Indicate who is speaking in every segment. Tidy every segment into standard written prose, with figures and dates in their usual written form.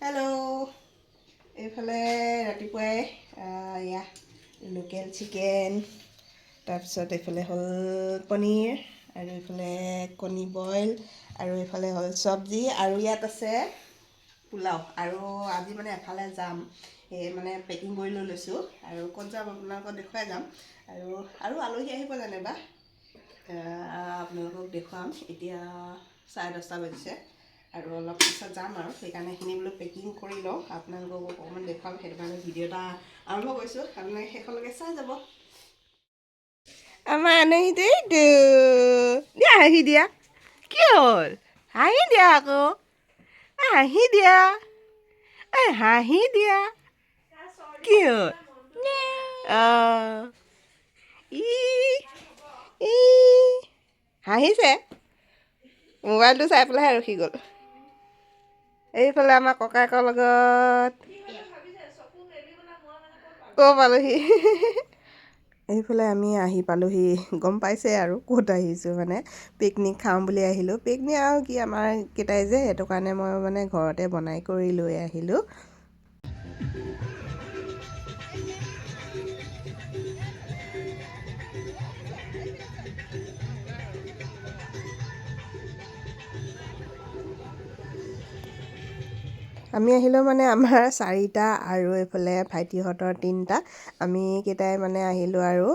Speaker 1: Hello' এইফালে ৰাতিপুৱাই এয়া লোকেল চিকেন, তাৰপিছত এইফালে হ'ল পনীৰ, আৰু এইফালে কণী বইল, আৰু এইফালে হ'ল চব্জি, আৰু ইয়াত আছে পোলাও। আৰু আজি মানে এফালে যাম, সেই মানে পেকিং কৰি লৈ লৈছোঁ, আৰু ক'ত যাম আপোনালোকক দেখুৱাই যাম। আৰু আলহী আহিব যেনিবা, আপোনালোকক দেখুৱাম। এতিয়া 10:30 বাজিছে, আৰু অলপ পিছত যাম, আৰু সেইকাৰণে এইখিনি বোলো পেকিং কৰি লওঁ, আপোনালোকক অকণমান দেখুৱাম। সেইটো কাৰণে ভিডিঅ' এটা আৰম্ভ কৰিছোঁ, আপোনালোকে শেষলৈকে চাই যাব। আমাৰ আলহীটো এইটো দিয়া, হাঁহি দিয়া। কি হ'ল? হাঁহি দিয়া আকৌ, হাঁহি দিয়া, হাঁহি দিয়া। কি হ'ল? ই ই হাঁহিছে, মোবাইলটো চাই পেলাইহে ৰখি গ'ল। এইফালে আমাৰ ককায়েকৰ লগত ক'ৰ পালোহি। এইফালে আমি আহি পালোহি, গম পাইছে আৰু ক'ত আহিছোঁ, মানে পিকনিক খাওঁ বুলি আহিলোঁ। পিকনিক আৰু কি, আমাৰ কেইটাই যে, সেইটো কাৰণে মই মানে ঘৰতে বনাই কৰি লৈ আহিলোঁ। আমি আহিলোঁ মানে আমাৰ 4টা, আৰু এইফালে ভাইটিহঁতৰ 3টা। আমি কেইটাই মানে আহিলোঁ, আৰু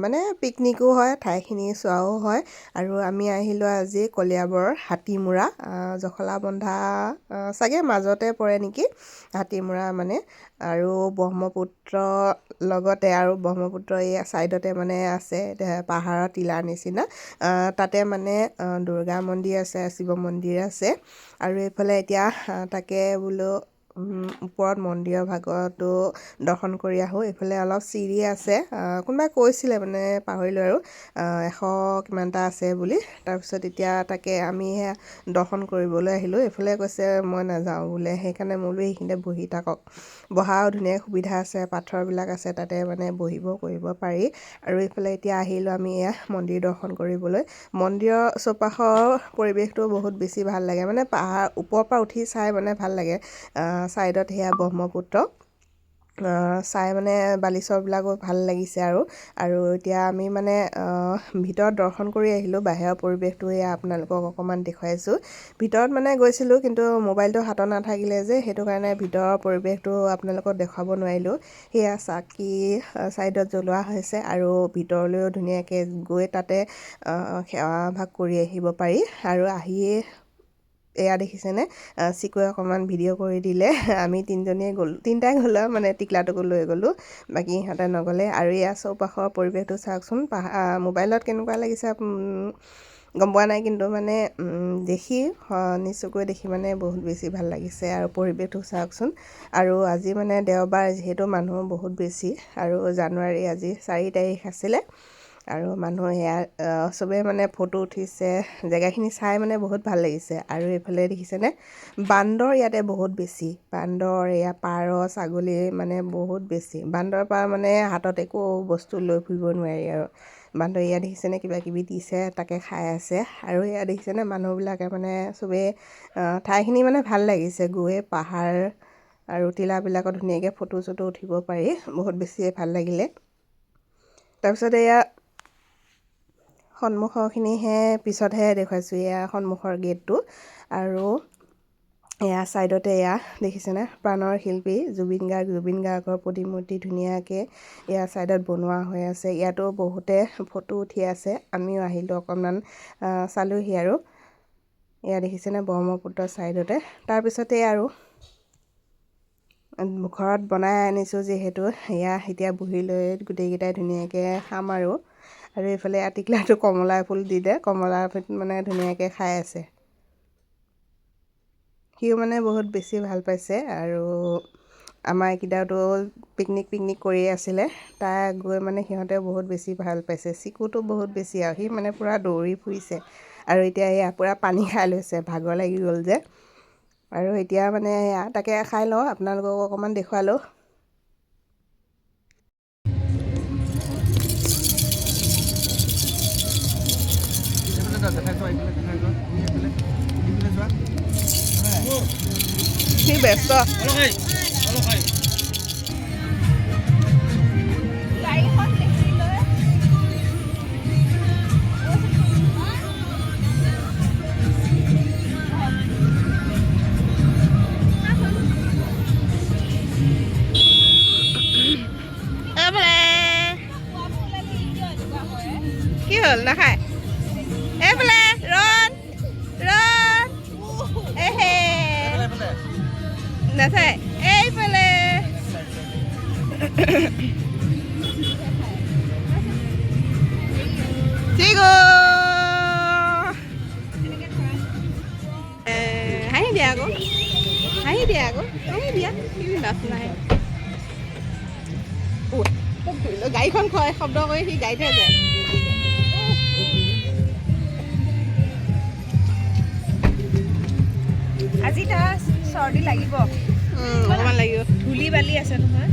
Speaker 1: মানে পিকনিকো হয়, ঠাইখিনি চোৱাও হয়। আৰু আমি আহিলোঁ আজি কলিয়াবৰৰ হাতীমূৰা, জখলাবন্ধা চাগে মাজতে পৰে নেকি, হাতীমূৰা মানে। আৰু ব্ৰহ্মপুত্ৰ লগতে, আৰু ব্ৰহ্মপুত্ৰ এই ছাইডতে মানে আছে, পাহাৰৰ টিলাৰ নিচিনা। তাতে মানে দুৰ্গা মন্দিৰ আছে, শিৱ মন্দিৰ আছে। আৰু এইফালে এতিয়া তাকে বোলো ওপৰত মন্দিৰৰ ভাগতো দৰ্শন কৰি আহোঁ। এইফালে অলপ চিৰি আছে, কোনোবাই কৈছিলে মানে পাহৰিলোঁ, আৰু 100 কিমানটা আছে বুলি। তাৰপিছত এতিয়া তাকে আমি সেয়া দৰ্শন কৰিবলৈ আহিলোঁ। এইফালে কৈছে মই নাযাওঁ বোলে, সেইকাৰণে মই বোলো এইখিনিতে বহি থাকক। বহাও ধুনীয়া সুবিধা আছে, পাথৰবিলাক আছে, তাতে মানে বহিব কৰিব পাৰি। আৰু এইফালে এতিয়া আহিলোঁ আমি এয়া মন্দিৰ দৰ্শন কৰিবলৈ। মন্দিৰৰ চৌপাশৰ পৰিৱেশটো বহুত বেছি ভাল লাগে, মানে পাহাৰ ওপৰৰ পৰা উঠি চাই মানে ভাল লাগে। ছাইডত সেয়া ব্ৰহ্মপুত্ৰ চাই মানে বালিচৰবিলাকো ভাল লাগিছে। আৰু এতিয়া আমি মানে ভিতৰত দৰ্শন কৰি আহিলোঁ। বাহিৰৰ পৰিৱেশটো এয়া আপোনালোকক অকণমান দেখুৱাইছোঁ। ভিতৰত মানে গৈছিলোঁ, কিন্তু মোবাইলটো হাতত নাথাকিলে যে, সেইটো কাৰণে ভিতৰৰ পৰিৱেশটো আপোনালোকক দেখুৱাব নোৱাৰিলোঁ। সেয়া চাকি ছাইডত জ্বলোৱা হৈছে, আৰু ভিতৰলৈও ধুনীয়াকৈ গৈ তাতে সেৱাভাগ কৰি আহিব পাৰি। আৰু আহিয়ে এয়া দেখিছেনে, চিকুৱে অকণমান ভিডিঅ' কৰি দিলে। আমি 3টাই গ'লোঁ, মানে টিকলাটোকো লৈ গ'লোঁ, বাকী ইহঁতে নগ'লে। আৰু এয়া চৌপাশৰ পৰিৱেশটো চাওকচোন, মোবাইলত কেনেকুৱা লাগিছে গম পোৱা নাই, কিন্তু মানে দেখি নিজ চকুৱে দেখি মানে বহুত বেছি ভাল লাগিছে। আৰু পৰিৱেশটো চাওকচোন। আৰু আজি মানে দেওবাৰ, যিহেতু মানুহ বহুত বেছি, আৰু জানুৱাৰী আজি 4 তাৰিখ আছিলে। আৰু মানুহ সেয়া চবেই মানে ফটো উঠিছে, জেগাখিনি চাই মানে বহুত ভাল লাগিছে। আৰু এইফালে দেখিছেনে, বান্দৰ ইয়াতে বহুত বেছি। বান্দৰ, এয়া পাৰ, ছাগলী মানে বহুত বেছি। বান্দৰৰ পৰা মানে হাতত একো বস্তু লৈ ফুৰিব নোৱাৰি। আৰু বান্দৰ এয়া দেখিছেনে, কিবা কিবি দিছে, তাকে খাই আছে। আৰু এয়া দেখিছেনে, মানুহবিলাকে মানে চবেই ঠাইখিনি মানে ভাল লাগিছে গৈ। পাহাৰ আৰু টিলাবিলাকত ধুনীয়াকৈ ফটো চটো উঠিব পাৰি, বহুত বেছিয়ে ভাল লাগিলে। তাৰপিছত এয়া সন্মুখৰখিনিহে পিছতহে দেখুৱাইছোঁ, এয়া সন্মুখৰ গেটটো। আৰু এয়া ছাইডতে এয়া দেখিছেনে, প্ৰাণৰ শিল্পী জুবিন গাৰ্গৰ প্ৰতিমূৰ্তি ধুনীয়াকৈ এয়া ছাইডত বনোৱা হৈ আছে। ইয়াতো বহুতে ফটো উঠি আছে, আমিও আহিলোঁ অকণমান চালোঁহি। আৰু এয়া দেখিছেনে, ব্ৰহ্মপুত্ৰৰ ছাইডতে। তাৰপিছতে আৰু ঘৰত বনাই আনিছোঁ যিহেতু, এয়া এতিয়া বহি লৈ গোটেইকেইটাই ধুনীয়াকৈ খাম। আৰু এইফালে টিকলাটো কমলা ফুল দিলে, কমলা ফুল মানে ধুনীয়াকৈ খাই আছে। সিও মানে বহুত বেছি ভাল পাইছে। আৰু আমাৰ এইকেইটাতো পিকনিক কৰিয়ে আছিলে, তাই গৈ মানে সিহঁতেও বহুত বেছি ভাল পাইছে। চিকুটো বহুত বেছি, আৰু সি মানে পূৰা দৌৰি ফুৰিছে। আৰু এতিয়া এয়া পূৰা পানী খাই লৈছে, ভাগৰ লাগি গ'ল যে। আৰু এতিয়া মানে এয়া তাকে খাই লওঁ, আপোনালোকক অকণমান দেখুৱালোঁ। সি ব্যস্ত কি হ'ল নাখায় এইফালে ৰন ৰন এহে নাচায় এইফালে ঠিক হাঁহি দিয়া আকৌ হাঁহি দিয়া আকৌ হাঁহি দিয়া কি লাভ নাই গাড়ীখন খয় শব্দ কৰি সি গাড়ীতহে যায়
Speaker 2: আজি তাৰ চৰ্দি লাগিব
Speaker 1: অকণমান লাগিব
Speaker 2: ধূলি বালি আছে নহয়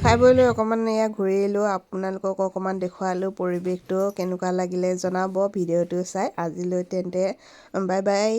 Speaker 1: খাই বৈ লৈ অকণমান এয়া ঘূৰিলোঁ আপোনালোকক অকণমান দেখুৱালোঁ পৰিৱেশটো কেনেকুৱা লাগিলে জনাব ভিডিঅ'টো চাই আজিলৈ তেন্তে বাই বাই